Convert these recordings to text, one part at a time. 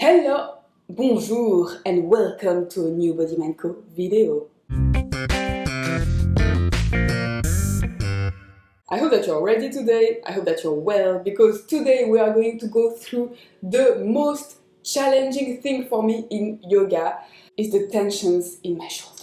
Hello, bonjour and welcome to a new Body Mind Co video. I hope that you're ready today, I hope that you're well, because today we are going to go through the most challenging thing for me in yoga is the tensions in my shoulders.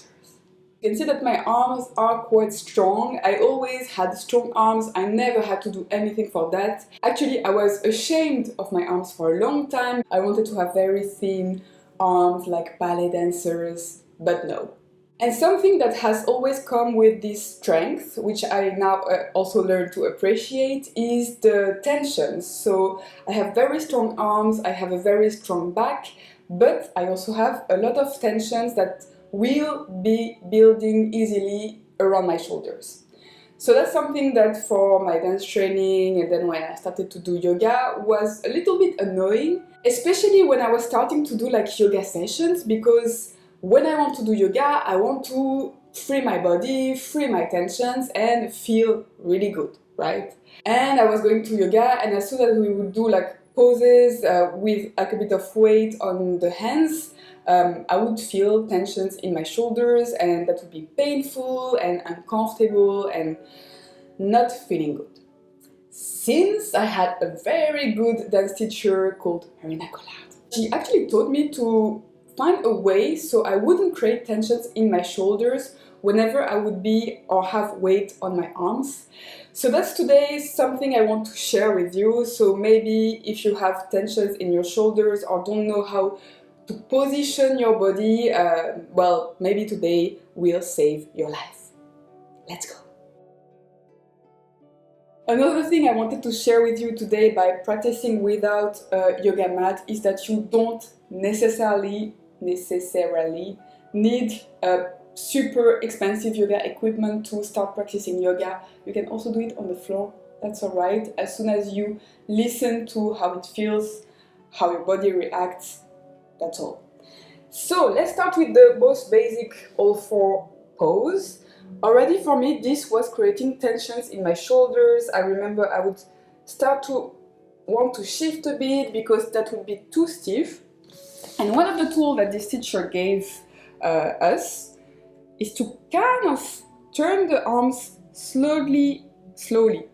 You can see that my arms are quite strong. I always had strong arms, I never had to do anything for that. Actually, I was ashamed of my arms for a long time. I wanted to have very thin arms like ballet dancers, but no. And something that has always come with this strength, which I now also learn to appreciate, is the tensions. So I have very strong arms, I have a very strong back, but I also have a lot of tensions that will be building easily around my shoulders. So that's something that for my dance training and then when I started to do yoga was a little bit annoying, especially when I was starting to do like yoga sessions, because when I want to do yoga, I want to free my body, free my tensions and feel really good, right? And I was going to yoga, and as soon as we would do like poses with like a bit of weight on the hands, I would feel tensions in my shoulders, and that would be painful and uncomfortable and not feeling good. Since I had a very good dance teacher called Marina Collard, she actually taught me to find a way so I wouldn't create tensions in my shoulders whenever I would be or have weight on my arms. So that's today something I want to share with you. So maybe if you have tensions in your shoulders or don't know how to position your body, well, maybe today will save your life. Let's go. Another thing I wanted to share with you today by practicing without a yoga mat is that you don't necessarily need a super expensive yoga equipment to start practicing yoga. You can also do it on the floor, that's alright, as soon as you listen to how it feels, how your body reacts, that's all. So let's start with the most basic all four pose. Already for me this was creating tensions in my shoulders. I remember I would start to want to shift a bit because that would be too stiff. And one of the tools that this teacher gave us is to kind of turn the arms slowly,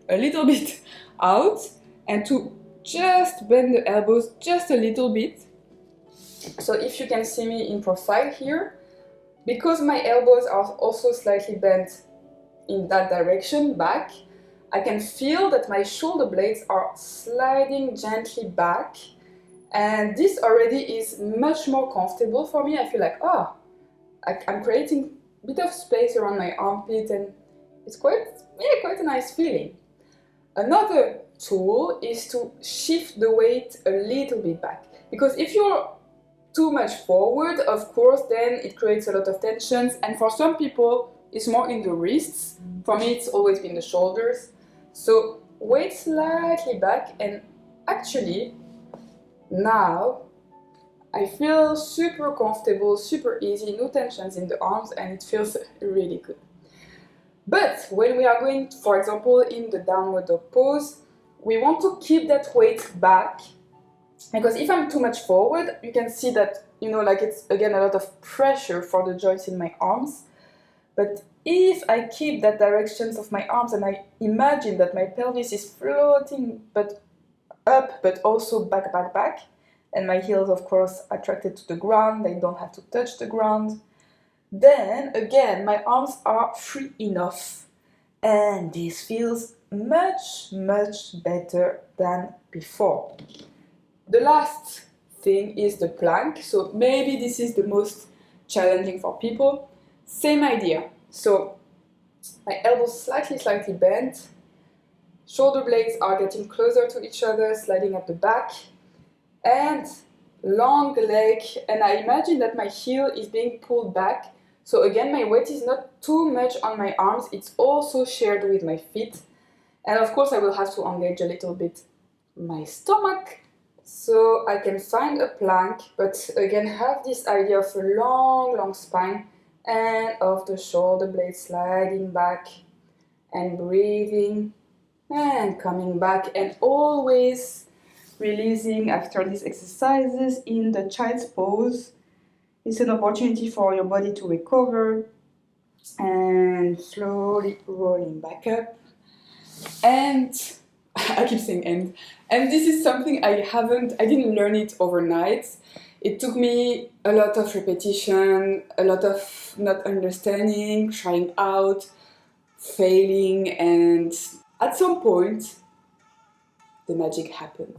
a little bit out, and to just bend the elbows just a little bit. So if you can see me in profile here, because my elbows are also slightly bent in that direction back, I can feel that my shoulder blades are sliding gently back, and this already is much more comfortable for me. I feel like, oh, I'm creating a bit of space around my armpit, and it's quite a nice feeling. Another tool is to shift the weight a little bit back, because if you're too much forward, of course, then it creates a lot of tensions, and for some people it's more in the wrists. For me it's always been the shoulders. So weight slightly back, and actually now I feel super comfortable, super easy, no tensions in the arms, and it feels really good. But when we are going, for example, in the downward dog pose, we want to keep that weight back, because if I'm too much forward, you can see that, you know, like it's again a lot of pressure for the joints in my arms. But if I keep that directions of my arms and I imagine that my pelvis is floating but up, but also back, and my heels of course attracted to the ground, they don't have to touch the ground, then again my arms are free enough, and this feels much better than before. The last thing is the plank. So maybe this is the most challenging for people. Same idea. So my elbows slightly bent, shoulder blades are getting closer to each other, sliding at the back, and long leg, and I imagine that my heel is being pulled back. So again, my weight is not too much on my arms, it's also shared with my feet. And of course I will have to engage a little bit my stomach, so I can find a plank, but again have this idea of a long spine and of the shoulder blades sliding back and breathing and coming back, and always releasing after these exercises in the child's pose. It's an opportunity for your body to recover and slowly rolling back up. And I keep saying and this is something I didn't learn it overnight. It took me a lot of repetition, a lot of not understanding, trying out, failing, and at some point the magic happened.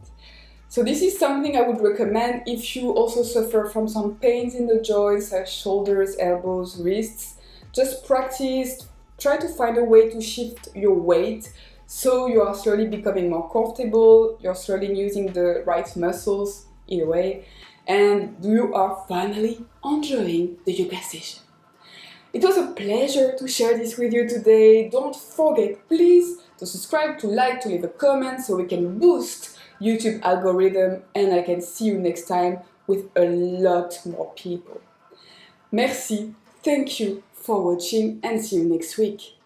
So this is something I would recommend if you also suffer from some pains in the joints, shoulders, elbows, wrists. Just practice, try to find a way to shift your weight so you are slowly becoming more comfortable, you're slowly using the right muscles in a way, and you are finally enjoying the yoga session. It was a pleasure to share this with you today. Don't forget, please, to subscribe, to like, to leave a comment so we can boost YouTube algorithm, and I can see you next time with a lot more people. Merci, thank you for watching, and see you next week.